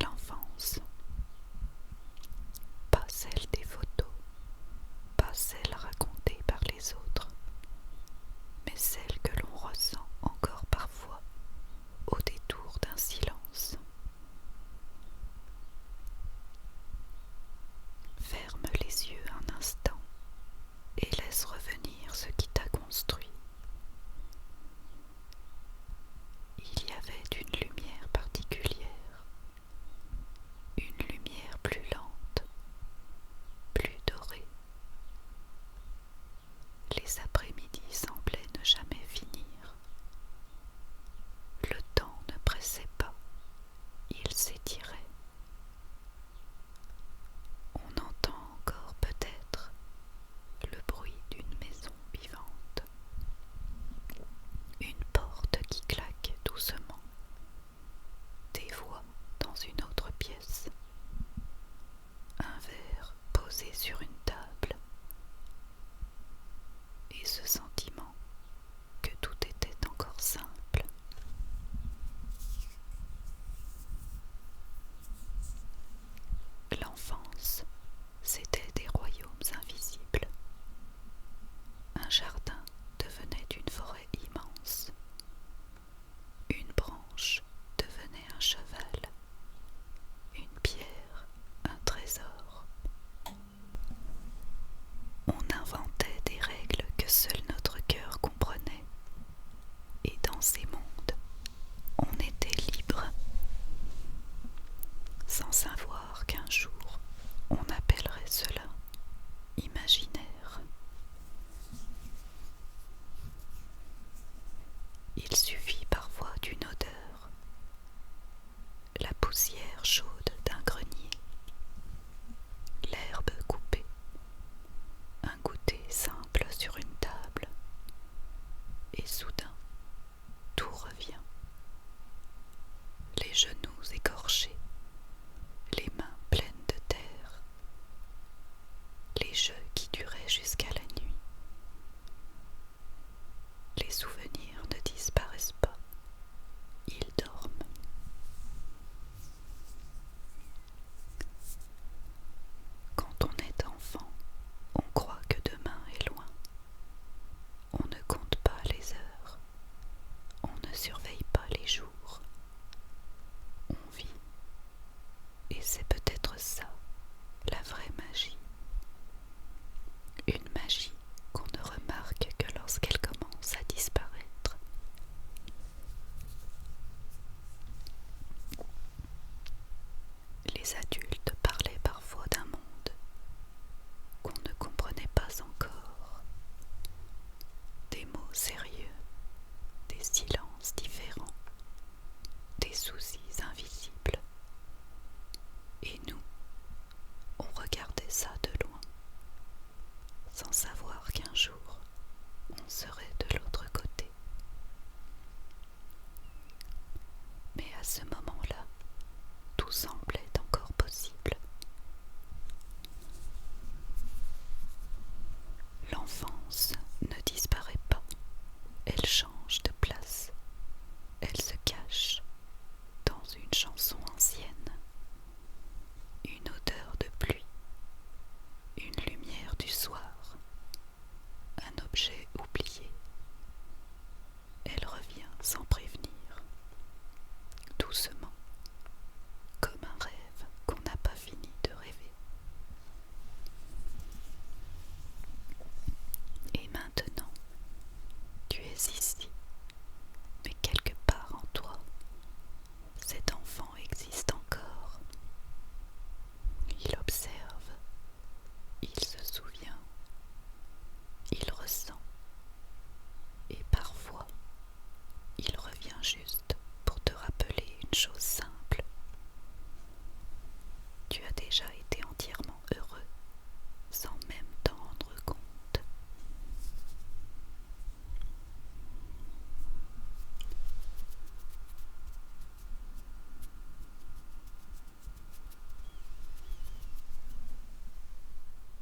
l'enfance. Pas celle des photos, pas celle racontée par les autres, mais celle que l'on ressent encore parfois au détour d'un silence. Ferme les yeux un instant et laisse revenir ce qui t'a construit. Il y avait une lumière particulière, une lumière plus lente, plus dorée. Les après-midi semblaient ne jamais finir. Le temps ne pressait pas, il s'étirait. On entend encore peut-être le bruit d'une maison vivante, une porte qui claque doucement, des voix dans une autre pièce, un verre posé sur une table, et ce sentiment que tout était encore simple. L'enfance, c'était des royaumes invisibles. Un jardin devenait une forêt immense. Une branche devenait un cheval. Une pierre, un trésor. On inventait des règles que seul notre cœur comprenait. Et dans ces mondes, on était libre. Sans savoir qu'un jour, on appellerait cela imaginaire. Il suffit parfois d'une odeur, la poussière chaude d'un grenier, l'herbe coupée, un goûter simple sur une table, et soudain, tout revient. Les genoux écorchés, les mains pleines de terre, les jeux qui duraient jusqu'à la nuit. Les souvenirs ne disparaissent pas, ils dorment. Quand on est enfant, on croit que demain est loin. On ne compte pas les heures, on ne surveille pas les jours. On vit, et c'est peut-être ça, la vraie magie. Une magie qu'on ne remarque que lorsqu'elle commence à disparaître. Les adultes